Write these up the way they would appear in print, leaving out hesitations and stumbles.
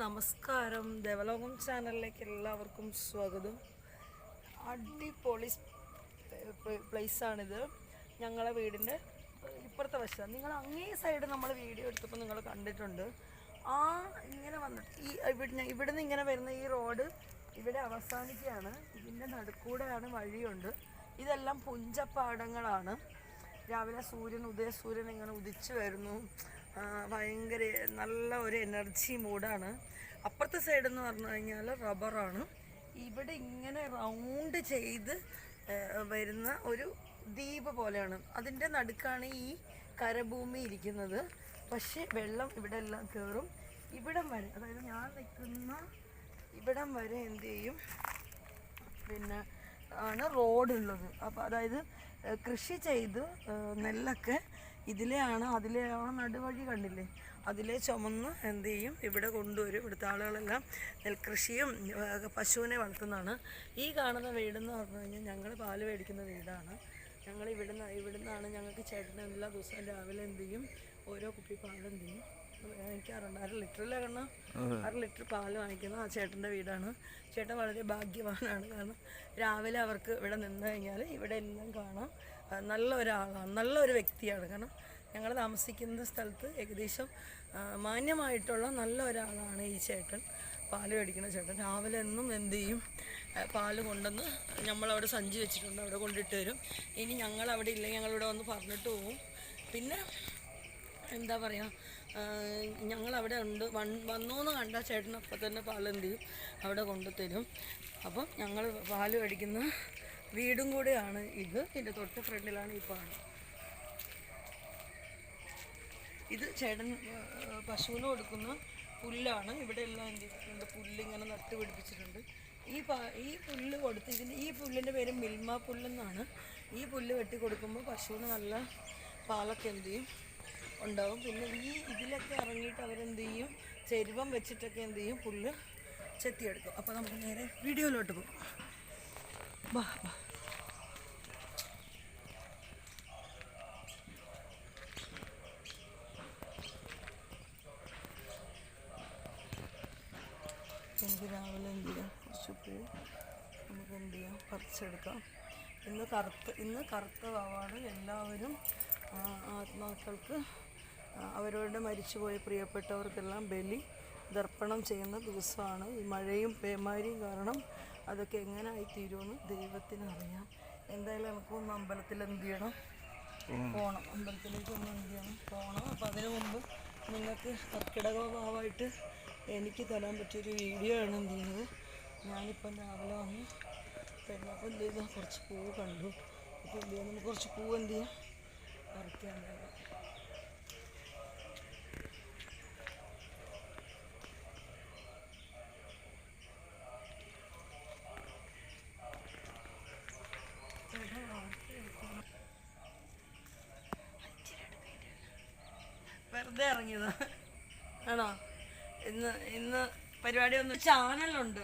നമസ്കാരം. ദേവലോകം ചാനലിലേക്ക് എല്ലാവർക്കും സ്വാഗതം. അടിപൊളി പ്ലേസാണിത്. ഞങ്ങളെ വീടിൻ്റെ ഇപ്പുറത്തെ വശം. നിങ്ങൾ അങ്ങേ സൈഡ് നമ്മൾ വീഡിയോ എടുത്തപ്പോൾ നിങ്ങൾ കണ്ടിട്ടുണ്ട്. ഇങ്ങനെ വന്നിട്ട് ഇവിടുന്ന് ഇങ്ങനെ വരുന്ന ഈ റോഡ് ഇവിടെ അവസാനിക്കുകയാണ്. ഇതിൻ്റെ നടുക്കൂടെയാണ് വഴിയുണ്ട്. ഇതെല്ലാം പുഞ്ചപ്പാടങ്ങളാണ്. രാവിലെ ഉദയസൂര്യൻ ഇങ്ങനെ ഉദിച്ചു വരുന്നു. ഭയങ്കര നല്ല ഒരു എനർജി മൂഡാണ്. അപ്പുറത്തെ സൈഡ് എന്ന് പറഞ്ഞു കഴിഞ്ഞാൽ റബ്ബറാണ്. ഇവിടെ ഇങ്ങനെ റൗണ്ട് ചെയ്ത് വരുന്ന ഒരു ദ്വീപ് പോലെയാണ്. അതിൻ്റെ നടുക്കാണ് ഈ കരഭൂമി ഇരിക്കുന്നത്. പക്ഷേ വെള്ളം ഇവിടെ എല്ലാം കയറും. ഇവിടം വരെ, അതായത് ഞാൻ നിൽക്കുന്ന ഇവിടം വരെ എന്ത് ചെയ്യും, പിന്നെ ആണ് റോഡുള്ളത്. അപ്പോൾ അതായത് കൃഷി ചെയ്ത് നെല്ലൊക്കെ അതിലെയാണ് നടുവഴി കണ്ടില്ലേ, അതിലെ ചുമന്ന് എന്ത് ചെയ്യും, ഇവിടെ കൊണ്ടുവരും. ഇവിടുത്തെ ആളുകളെല്ലാം നെൽകൃഷിയും പശുവിനെ വളർത്തുന്നതാണ്. ഈ കാണുന്ന വീടെന്ന് പറഞ്ഞു കഴിഞ്ഞാൽ ഞങ്ങൾ പാല് മേടിക്കുന്ന വീടാണ്. ഞങ്ങൾ ഇവിടുന്നാണ് ഞങ്ങൾക്ക് ചേട്ടൻ എല്ലാ ദിവസവും രാവിലെ എന്ത് ചെയ്യും, ഓരോ കുപ്പി പാൽ എന്ത് ചെയ്യും വാങ്ങിക്കാറുണ്ട്. 1/2 ലിറ്ററിലെ കാരണം 1/2 ലിറ്റർ പാൽ വാങ്ങിക്കുന്നത് ആ ചേട്ടൻ്റെ വീടാണ്. ചേട്ടൻ വളരെ ഭാഗ്യവാനാണ്. കാരണം രാവിലെ അവർക്ക് ഇവിടെ നിന്ന് കഴിഞ്ഞാൽ ഇവിടെ എല്ലാം കാണാം. നല്ല ഒരാളാണ്, നല്ലൊരു വ്യക്തിയാണ്. കാരണം ഞങ്ങൾ താമസിക്കുന്ന സ്ഥലത്ത് ഏകദേശം മാന്യമായിട്ടുള്ള നല്ല ഒരാളാണ് ഈ ചേട്ടൻ, പാല് മേടിക്കുന്ന ചേട്ടൻ. രാവിലെ എന്നും എന്ത് ചെയ്യും, പാല് കൊണ്ടുവന്ന് നമ്മളവിടെ സഞ്ചി വെച്ചിട്ടുണ്ട്, അവിടെ കൊണ്ടിട്ട് വരും. ഇനി ഞങ്ങളവിടെ ഇല്ലെങ്കിൽ ഞങ്ങളിവിടെ വന്ന് പറഞ്ഞിട്ട് പോകും. പിന്നെ എന്താ പറയുക, ഞങ്ങളവിടെ ഉണ്ട്, വന്നു എന്ന് കണ്ടാൽ ചേട്ടൻ അപ്പം തന്നെ പാൽ എന്ത് ചെയ്യും അവിടെ കൊണ്ടുതരും. അപ്പം ഞങ്ങൾ പാല് മേടിക്കുന്ന വീടും കൂടെയാണ് ഇത്. ഇതിൻ്റെ തൊട്ട് ഫ്രണ്ടിലാണ് ഈ പാട്. ഇത് ചേട്ടൻ പശുവിന് കൊടുക്കുന്ന പുല്ലാണ്. ഇവിടെ എല്ലാം എന്ത് ചെയ്തിട്ടുണ്ട്, പുല്ലിങ്ങനെ നട്ട് പിടിപ്പിച്ചിട്ടുണ്ട്. ഈ പുല്ല് കൊടുത്ത് ഈ പുല്ലിൻ്റെ പേര് മിൽമ പുല്ലെന്നാണ്. ഈ പുല്ല് വെട്ടി കൊടുക്കുമ്പോൾ പശുവിന് നല്ല പാലൊക്കെ എന്ത് ചെയ്യും ഉണ്ടാവും. പിന്നെ ഇതിലൊക്കെ ഇറങ്ങിയിട്ട് അവരെന്ത് ചെയ്യും, ചെരുവം വെച്ചിട്ടൊക്കെ എന്ത് ചെയ്യും, പുല്ല് ചെത്തിയെടുക്കും. അപ്പോൾ നമുക്ക് നേരെ വീഡിയോയിലോട്ട് പോകും. ബാ ബാ. എനിക്ക് രാവിലെ എന്ത് ചെയ്യാം, കുറച്ച് പൂ നമുക്ക് എന്ത് ചെയ്യാം, പറിച്ചെടുക്കാം. ഇന്ന് കറുത്ത വാവാണ്. എല്ലാവരും ആത്മാക്കൾക്ക് അവരോട് മരിച്ചുപോയ പ്രിയപ്പെട്ടവർക്കെല്ലാം ബലി ദർപ്പണം ചെയ്യുന്ന ദിവസമാണ്. ഈ മഴയും പേമാരിയും കാരണം അതൊക്കെ എങ്ങനെ ആയിത്തീരുമെന്ന് ദൈവത്തിനറിയാം. എന്തായാലും നമുക്കൊന്ന് അമ്പലത്തിൽ എന്ത് ചെയ്യണം, പോകണം. അമ്പലത്തിലേക്ക് ഒന്ന് എന്ത് ചെയ്യണം, പോകണം. അപ്പോൾ അതിനു മുമ്പ് നിങ്ങൾക്ക് കർക്കിടക ഭാവമായിട്ട് എനിക്ക് തരാൻ പറ്റിയൊരു വീഡിയോ ആണ് എന്ത് ചെയ്യുന്നത്. ഞാനിപ്പം രാവിലെ വന്ന് പെരുന്നപ്പോൾ എന്ത് ചെയ്താൽ കുറച്ച് പൂവ് കണ്ടു. അപ്പോൾ എന്ത് ചെയ്യാം, നമുക്ക് കുറച്ച് പൂവ് എന്ത് ചെയ്യാം, പറിക്കാൻ വേണം. വെറുതെ ഇറങ്ങിയതാ ആണോ? ഇന്ന് പരിപാടി ഒന്ന് ചാനലുണ്ട്,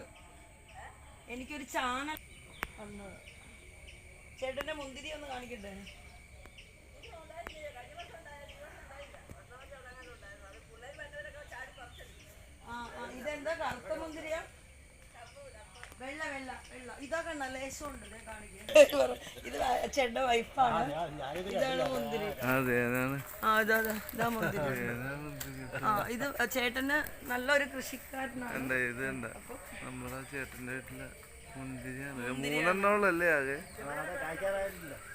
എനിക്കൊരു ചാനൽ വന്നത്. ചേട്ടൻ്റെ മുന്തിരി ഒന്ന് കാണിക്കട്ടെ. ഇതെന്താ കറുത്ത മുന്തിരിയാ? വെള്ള വെള്ള വെള്ള ഇതൊക്കെ നല്ല ലേശമുണ്ട്. ഇത് ചേട്ടൻ്റെ വൈഫാണ്. ഇതാണ് മുന്തിരി. ഇതാ മുന്തിരി. ഇത് ചേട്ടന് നല്ലൊരു കൃഷിക്കാരനാണ്. നമ്മുടെ ചേട്ടൻ്റെ വീട്ടിലെ മുന്തിരിയാണ്. 3 ആകെ.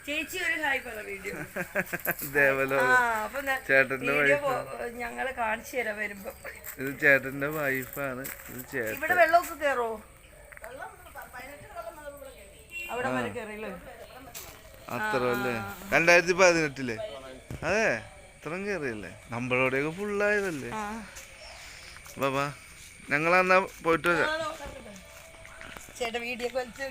ചേച്ചി ഒരു ഹായ് പറ വീഡിയോ. ചേട്ടന്റെ ഞങ്ങള് കാണിച്ചു തരാം വരുമ്പോ. ഇത് ചേട്ടന്റെ വൈഫാണ്. ഇവിടെ വെള്ളമൊക്കെ കേറോ? അവിടെ വരെ കേറിയല്ലോ. അത്ര അല്ലേ? 2018 അതെ, ഇത്രയും കേറിയല്ലേ? നമ്മളോടെയൊക്കെ ഫുള്ളായതല്ലേ ബാബാ. ഞങ്ങളന്നാ പോയിട്ട് വരാം. ചേട്ടാ വീഡിയോ വലിച്ചു.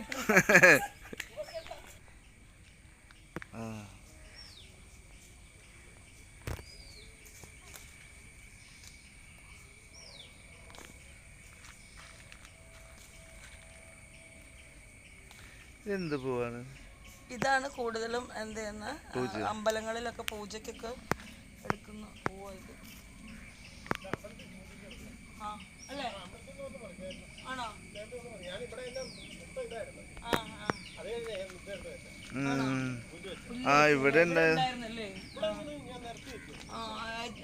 എന്ത് പോവാണ്? ഇതാണ് കൂടുതലും എന്ത് ചെയ്യുന്ന അമ്പലങ്ങളിലൊക്കെ പൂജക്കൊക്കെ എടുക്കുന്ന പൂവായിട്ട്. അല്ലേ? ഇവിടെ ഉണ്ടായത് ഉണ്ടായിരുന്നല്ലേ? ആ,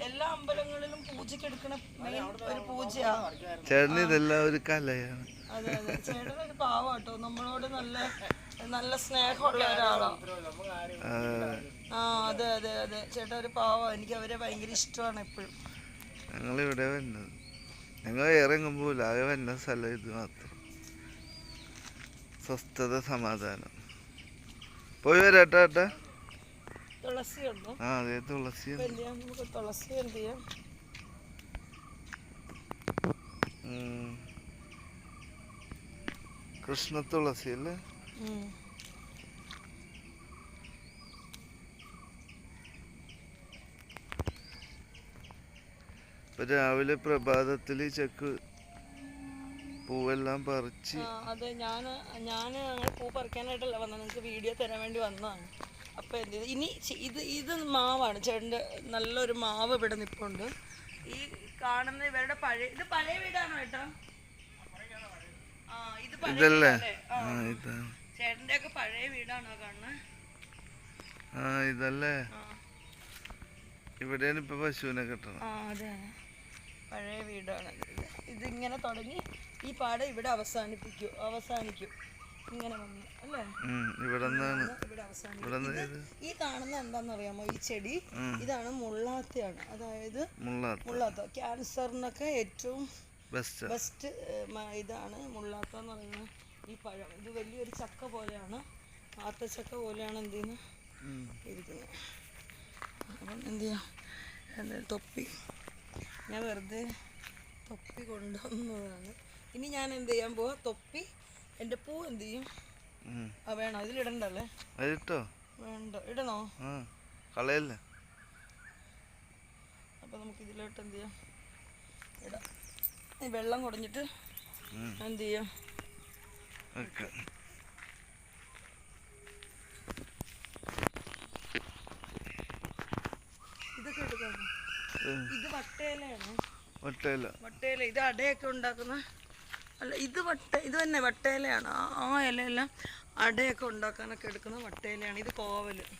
എല്ലാ അമ്പലങ്ങളിലും പൂജക്ക് എടുക്കണ മെയിൻ ഒരു പൂജയാ. ചേട്ടന് ഇതെല്ലാം ഒരു കലയാണ്. അതെ അതെ, ചേട്ടനൊരു പാവാട്ടോ, നമ്മളോട് നല്ല നല്ല സ്നേഹമുള്ള ഒരാളാ. ആ അതെ അതെ അതെ, ചേട്ടൻ ഒരു പാവാ. എനിക്ക് അവരെ ഭയങ്കര ഇഷ്ടമാണ് എപ്പോഴും. ഞങ്ങളിവിടെ വരുന്നത്, ഞങ്ങൾ വേറെ എങ്ങും പോകില്ല, ആകെ വരുന്ന സ്ഥലം ഇത് മാത്രം. സ്വസ്ഥത, സമാധാനം. പോയി വരാട്ടാ ഏട്ടാ. തുളസി ഉണ്ടോ? ആ അതെ, തുളസി ഇപ്പൊ എന്ത് ചെയ്യാം, നമുക്ക് തുളസി എന്ത് ചെയ്യാം? കൃഷ്ണ തുളസി അല്ലേ? ഇപ്പൊ രാവിലെ പ്രഭാതത്തില് ചെക്ക് പൂവെല്ലാം പറിച്ച്. അതെ, ഞങ്ങൾ പൂ പറിക്കാനായിട്ടല്ല വന്നത്, നിങ്ങൾക്ക് വീഡിയോ തരാൻ വേണ്ടി വന്നതാണ്. അപ്പോൾ എന്ത് ചെയ്തു, ഇനി ഇത് മാവാണ്. ചേട്ടൻ്റെ നല്ലൊരു മാവ് ഇവിടെ നിൽപ്പുണ്ട്. ഈ കാണുന്ന ഇവരുടെ ഇത് പഴയ വീടാണോ ഏട്ടാ? ആ, ഇത് ഇതല്ലേ? ചേട്ടൻ്റെ ഒക്കെ പഴയ വീടാണോ കാണുന്നത്? ആ ഇതല്ലേ? ഇവിടെയാണ് ഇപ്പൊ പശുവിനെ കെട്ടണം. ആ അതെ, പഴയ വീടാണ്. ഇതിങ്ങനെ തുടങ്ങി ഈ പാടം ഇവിടെ അവസാനിക്കും ഇങ്ങനെ വന്നു അല്ലേ? ഇവിടെ ഈ കാണുന്ന എന്താണെന്നറിയാമോ? ഈ ചെടി ഇതാണ് മുള്ളാത്തയാണ്. അതായത് മുള്ളാത്ത ക്യാൻസറിനൊക്കെ ഏറ്റവും ബെസ്റ്റ് ഇതാണ് മുള്ളാത്ത എന്ന് പറയുന്നത്. ഈ പഴം ഇത് വലിയൊരു ചക്ക പോലെയാണ്, ആത്തച്ചക്ക പോലെയാണ് എന്ത് ചെയ്യുന്നത്, ഇരിക്കുന്നത്. അപ്പം എന്ത് ചെയ്യാം, തൊപ്പി ഞാൻ വെറുതെ തൊപ്പി കൊണ്ടുവന്നതാണ്. ഇനി ഞാൻ എന്ത് ചെയ്യാൻ പോവാ, തൊപ്പി എൻ്റെ പൂ എന്ത് ചെയ്യും? വേണോ ഇതിലിടണ്ടല്ലേ? വേണ്ട, ഇടണോ? കളയല്ലേ? അപ്പം നമുക്ക് ഇതിലോട്ട് എന്ത് ചെയ്യാം, ഇടാം. വെള്ളം കുടഞ്ഞിട്ട് എന്ത് ചെയ്യാം, ഇതൊക്കെ എടുക്കാം. ഇത് വട്ടയിലയാണോ? വട്ടയില. ഇത് അടയൊക്കെ ഉണ്ടാക്കുന്ന അല്ല, ഇത് തന്നെ വട്ടയിലയാണ്. ആ ഇലയെല്ലാം അടയൊക്കെ ഉണ്ടാക്കാനൊക്കെ എടുക്കുന്ന വട്ടയിലയാണ്. ഇത് കോവലാണിത്.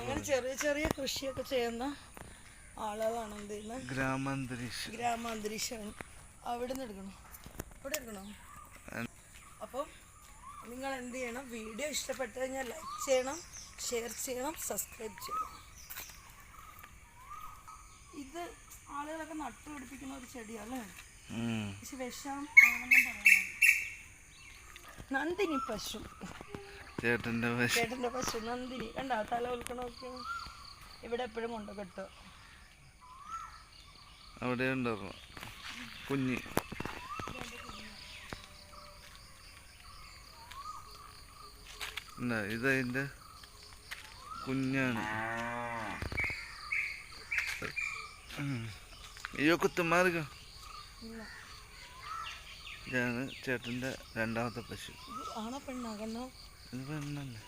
അങ്ങനെ ചെറിയ ചെറിയ കൃഷിയൊക്കെ ചെയ്യുന്ന ആളുകളാണ് എന്ത് ചെയ്യുന്നത്, ഗ്രാമാന്തരീക്ഷമാണ്. അവിടെ നിന്ന് എടുക്കണോ? ഇവിടെ എടുക്കണോ? അപ്പം നിങ്ങൾ എന്ത് ചെയ്യണം, വീഡിയോ ഇഷ്ടപ്പെട്ടു കഴിഞ്ഞാൽ ലൈക്ക് ചെയ്യണം, ഷെയർ ചെയ്യണം, സബ്സ്ക്രൈബ് ചെയ്യണം. ഇത് ആളുകളൊക്കെ നട്ടുപിടിപ്പിക്കുന്ന ഒരു ചെടിയല്ലേ? പക്ഷെ വിഷം ആണെന്നും പറയുന്നത്. നന്ദിനി പശു, ചേട്ടൻ്റെ പശു നന്ദിനി. കണ്ടാ തല ഉൽക്കണമൊക്കെ ഇവിടെ എപ്പോഴും കൊണ്ട് കെട്ടുക. അവിടെ ഉണ്ടാവും കുഞ്ഞി. ഇതതിൻ്റെ കുഞ്ഞാണ്. അയ്യോ കുത്തുമാർഗം. ഇതാണ് ചേട്ടൻ്റെ രണ്ടാമത്തെ പശു. ആണോ പെണ്ണാ? കണ്ണോ? ഇത് പെണ്ണല്ലേ?